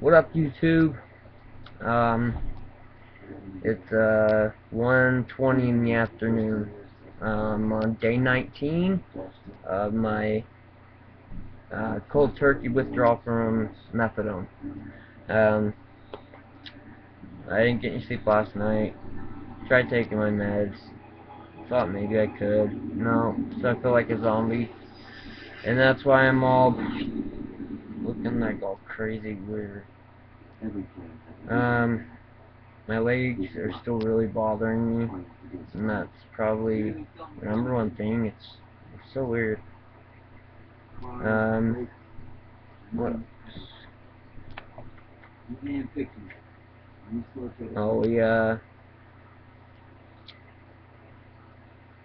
What up, YouTube? It's 1:20 in the afternoon. On day 19 of my cold turkey withdrawal from methadone. Um, I didn't get any sleep last night. Tried taking my meds. Thought maybe I could. No, so I feel like a zombie, and that's why I'm all looking like all crazy weird. My legs are still really bothering me, and that's probably the number one thing. It's so weird. What? Oh, we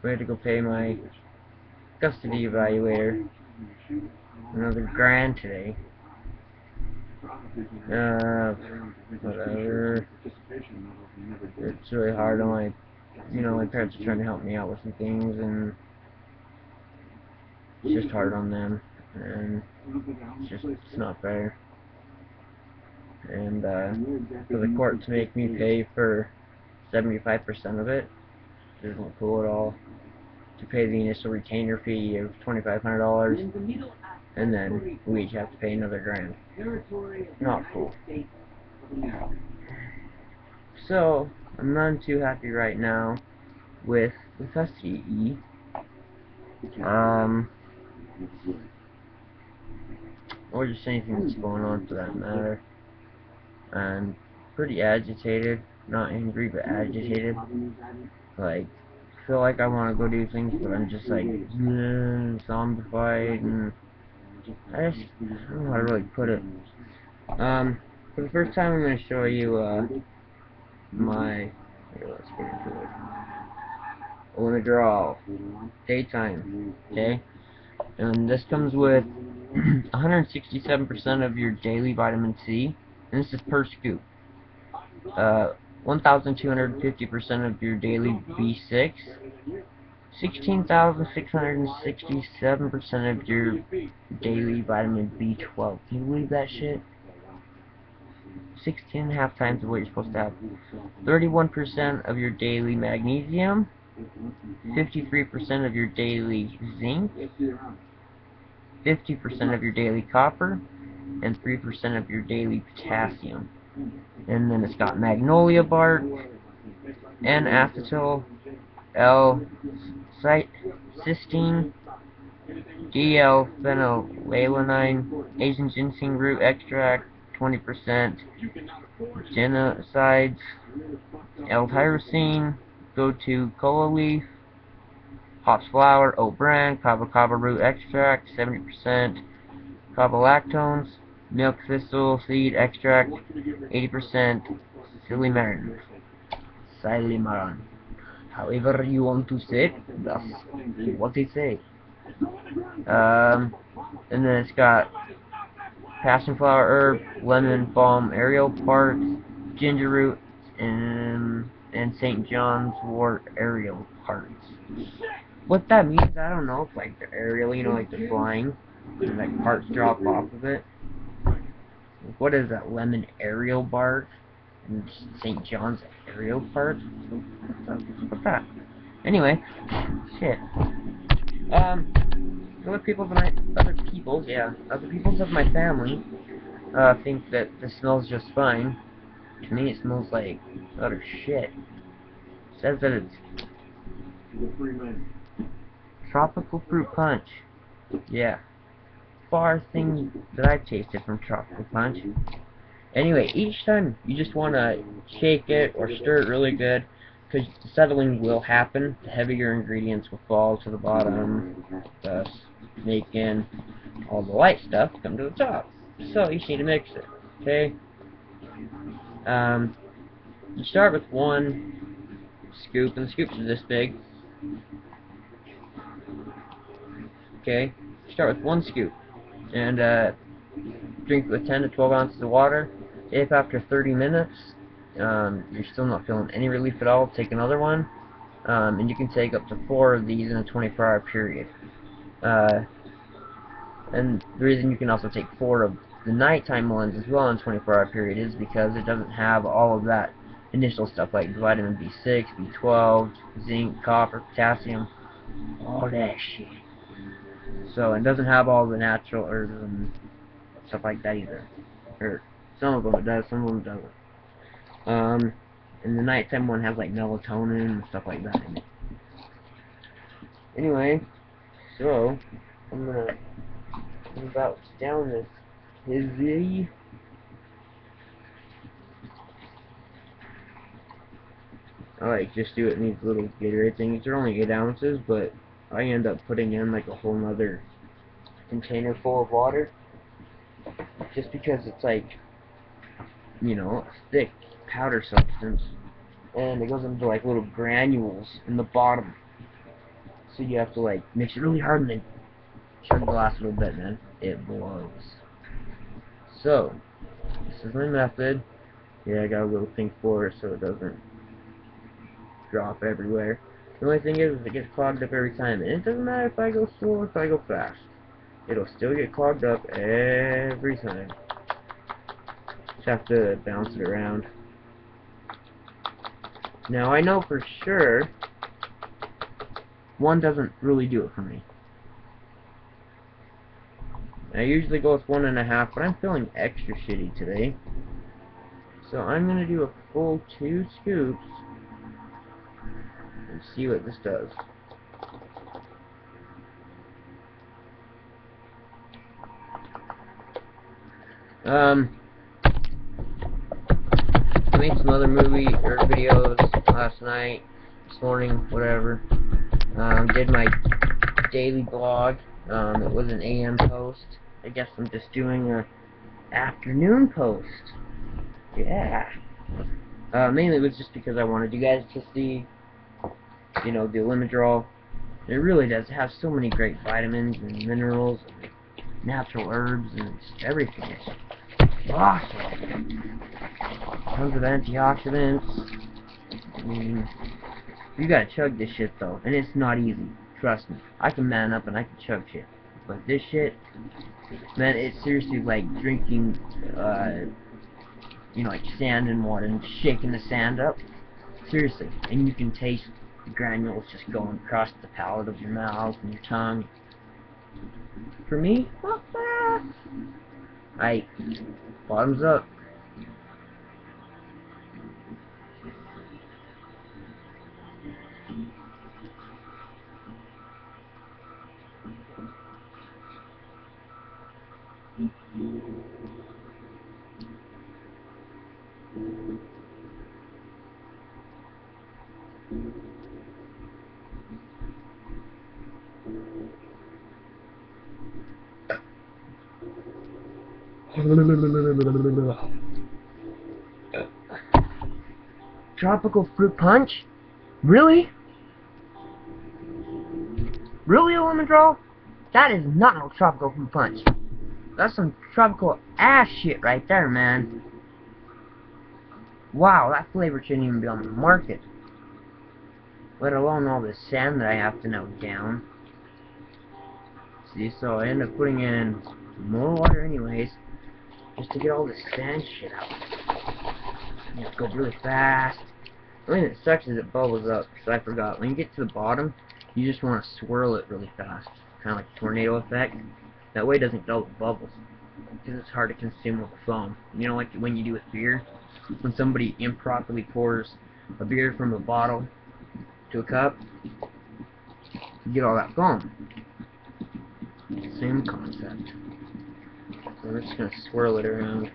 had to go pay my custody evaluator another grand today. Whatever. It's really hard on my parents are trying to help me out with some things, and it's just hard on them, and it's not fair. And for the court to make me pay for 75% of it isn't cool at all. To pay the initial retainer fee of $2,500, and then we each have to pay another grand. Not cool. So I'm not too happy right now with the custody. Or just anything that's going on for that matter. I'm pretty agitated, not angry, but agitated. Like, feel like I want to go do things, but I'm just like zombified, and I don't know how to really put it. For the first time, I'm going to show you here, let's get into it. Withdrawal, daytime, okay? And this comes with 167% of your daily vitamin C, and this is per scoop. 1,250% of your daily B6, 16,667% of your daily vitamin B12. Can you believe that shit? 16.5 times what you're supposed to have. 31% of your daily magnesium, 53% of your daily zinc, 50% of your daily copper, and 3% of your daily potassium. And then it's got magnolia bark, N-acetyl, L-cysteine, D-L-phenylalanine, Asian ginseng root extract, 20%, genocides, L-tyrosine, go-to cola leaf, hops flour, oat bran, kava root extract, 70%, kava lactones, milk thistle seed extract, 80%, silymarin. However you want to say it, that's what they say. And then it's got passion flower herb, lemon balm aerial parts, ginger root, and St. John's wort aerial parts. What that means, I don't know. If like they're aerial, like they're flying, and like parts drop off of it. What is that? Lemon aerial bark and St. John's aerial parts? What's that? Anyway, shit. Other peoples of my family think that this smells just fine. To me, it smells like utter shit. It says that it's tropical fruit punch. Yeah. Far thing that I've tasted from tropical punch. Anyway, each time you just want to shake it or stir it really good, because the settling will happen. The heavier ingredients will fall to the bottom, thus making all the light stuff come to the top. So you just need to mix it, okay? You start with one scoop, and the scoops are this big. Okay, start with one scoop, and drink with 10 to 12 ounces of water. If after 30 minutes you're still not feeling any relief at all, take another one, and you can take up to 4 of these in a 24-hour period. And the reason you can also take 4 of the nighttime ones as well in 24-hour period is because it doesn't have all of that initial stuff like vitamin B6, B12, zinc, copper, potassium, all that shit. So it doesn't have all the natural herbs and stuff like that either. Or some of them it does, some of them doesn't. And the nighttime one has like melatonin and stuff like that in it. Anyway, so I'm about to down this hizzy. I like just do it in these little Gatorade things. They're only 8 ounces, but I end up putting in like a whole nother container full of water, just because it's like, you know, a thick powder substance, and it goes into like little granules in the bottom. So you have to like mix it really hard and then chug the last little bit, man. It blows. So this is my method. Yeah, I got a little thing for it so it doesn't drop everywhere. The only thing is it gets clogged up every time, and it doesn't matter if I go slow or if I go fast. It'll still get clogged up every time. Just have to bounce it around. Now I know for sure one doesn't really do it for me. I usually go with 1.5, but I'm feeling extra shitty today. So I'm gonna do a full 2 scoops and see what this does. I made some other movie or videos last night, this morning, whatever. Did my daily blog. It was an AM post. I guess I'm just doing a afternoon post. Yeah. Mainly it was just because I wanted you guys to see, you know, the Withdrawal. It really does have so many great vitamins and minerals and natural herbs and just everything. It's awesome. Tons of antioxidants. I mean, you gotta chug this shit though, and it's not easy. Trust me. I can man up and I can chug shit. But this shit, man, it's seriously like drinking, you know, like sand and water and shaking the sand up. Seriously. And you can taste the granules just going across the palate of your mouth and your tongue. For me, not bad. Bottoms up. Tropical fruit punch? Really? Really, Withdrawal? That is not no tropical fruit punch. That's some tropical ass shit right there, man. Wow, that flavor shouldn't even be on the market. Let alone all this sand that I have to now down. See, so I end up putting in more water anyways, just to get all this sand shit out. You have to go really fast. The only thing that sucks is it bubbles up, because I forgot. When you get to the bottom, you just want to swirl it really fast. Kind of like a tornado effect. That way it doesn't fill with bubbles. Because it's hard to consume with the foam. You know, like when you do with beer? When somebody improperly pours a beer from a bottle to a cup, you get all that foam. Same concept. So I'm just going to swirl it around.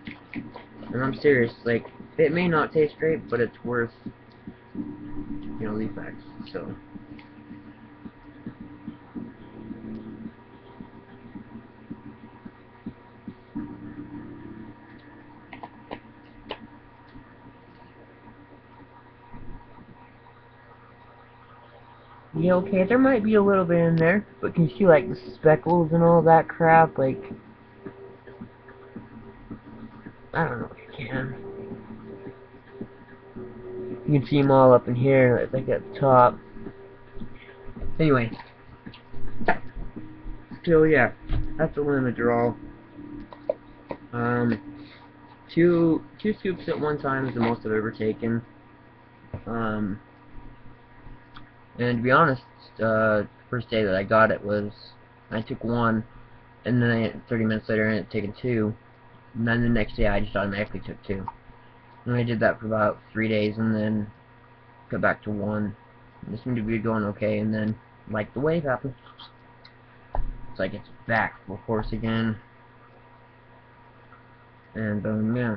And I'm serious, like, it may not taste great, but it's worth, you know, the effects. So yeah, okay, there might be a little bit in there, but can you see like the speckles and all that crap? Like, I don't know if you can. You can see them all up in here, I think at the top. Anyway, still, yeah, that's a Withdrawal. Two scoops at one time is the most I've ever taken. And to be honest, first day that I got it was I took one, and then 30 minutes later I ended up taking two, and then the next day I just automatically took two. And I did that for about 3 days, and then got back to one. It seemed to be going okay, and then like the wave happened. It's like it's back full force again. And yeah.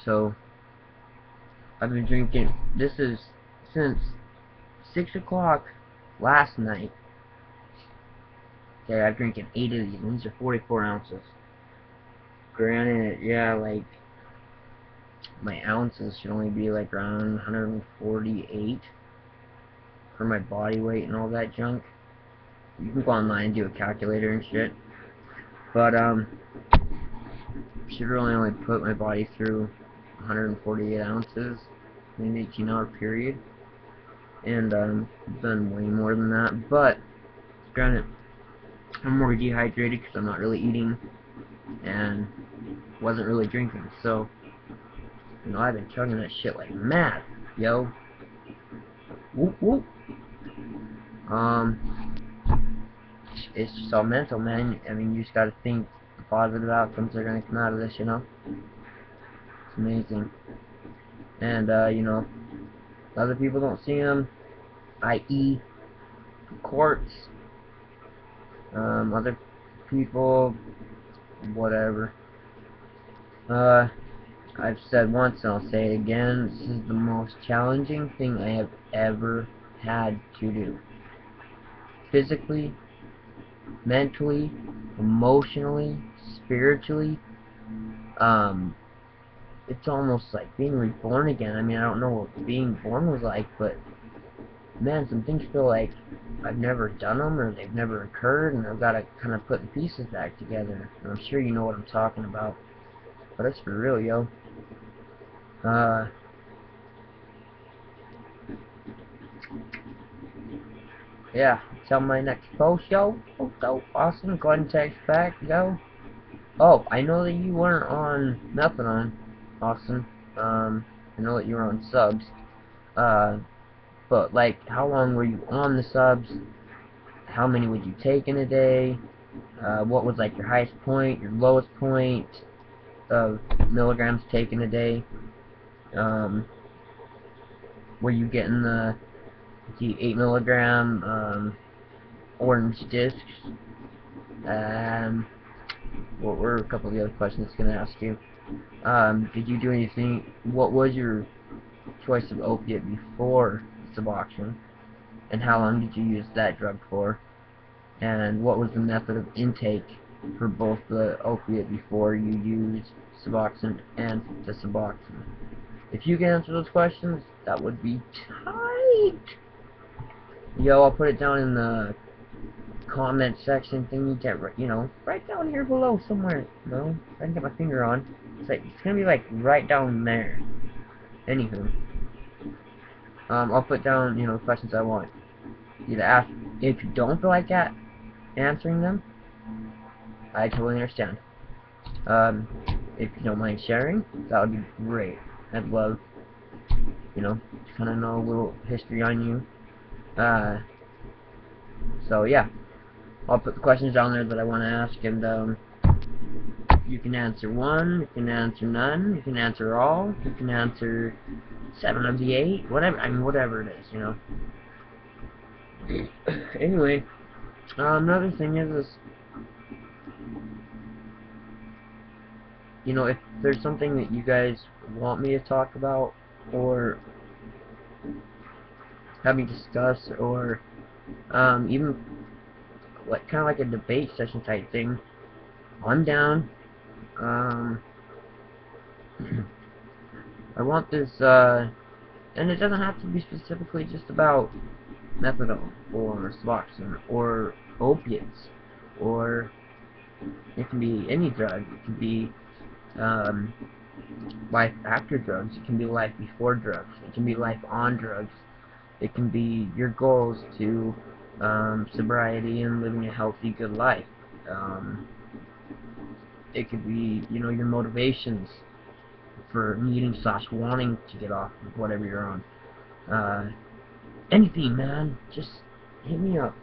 So I've been drinking. This is since 6 o'clock last night. Okay, I've drinking 8 of these, and these are 44 ounces. Granted, yeah, like my ounces should only be like around 148 for my body weight and all that junk. You can go online and do a calculator and shit. But should really only put my body through 148 ounces in an 18-hour period. And I've done way more than that. But granted, I'm more dehydrated because I'm not really eating and wasn't really drinking. So, you know, I've been chugging that shit like mad, yo. Whoop whoop. It's just all mental, man. I mean, you just gotta think the positive outcomes are gonna come out of this, you know. It's amazing. And you know, other people don't see them, i.e., courts. Other people, whatever. I've said once and I'll say it again, this is the most challenging thing I have ever had to do. Physically, mentally, emotionally, spiritually. It's almost like being reborn again. I mean, I don't know what being born was like, but man, some things feel like I've never done them or they've never occurred, and I've got to kind of put the pieces back together. And I'm sure you know what I'm talking about. But it's for real, yo. Yeah, tell my next post, yo. Oh, dope, awesome. Go ahead and text back, yo. Oh, I know that you weren't on Methadone. Awesome. I know that you were on subs. But, like, how long were you on the subs? How many would you take in a day? What was, like, your highest point, your lowest point of milligrams taken a day? Were you getting the 8 milligram orange discs? What were a couple of the other questions I was going to ask you? Did you do anything? What was your choice of opiate before Suboxone? And how long did you use that drug for? And what was the method of intake for both the opiate before you used Suboxone and the Suboxone? If you can answer those questions, that would be tight. Yo, I'll put it down in the comment section thingy, you know, right down here below somewhere. You know, I can get my finger on. It's gonna be like right down there. Anywho, I'll put down, you know, the questions I want you to ask. If you don't feel like answering them, I totally understand. If you don't mind sharing, that would be great. I'd love, you know, to kind of know a little history on you. So yeah, I'll put the questions down there that I want to ask, and you can answer one, you can answer none, you can answer all, you can answer 7 of the 8, whatever. I mean, whatever it is, you know. Anyway, another thing is, you know, if there's something that you guys want me to talk about, or have me discuss, or even like kind of like a debate session type thing, I'm down. I want this, and it doesn't have to be specifically just about methadone or Suboxone or opiates, or it can be any drug. It can be life after drugs. It can be life before drugs. It can be life on drugs. It can be your goals to sobriety and living a healthy, good life. It could be, you know, your motivations for needing slash wanting to get off of whatever you're on. Anything, man. Just hit me up.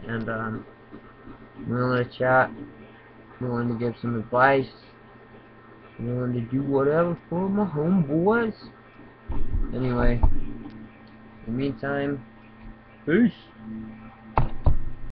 And willing to chat, willing to give some advice, willing to do whatever for my homeboys. Anyway, in the meantime, peace.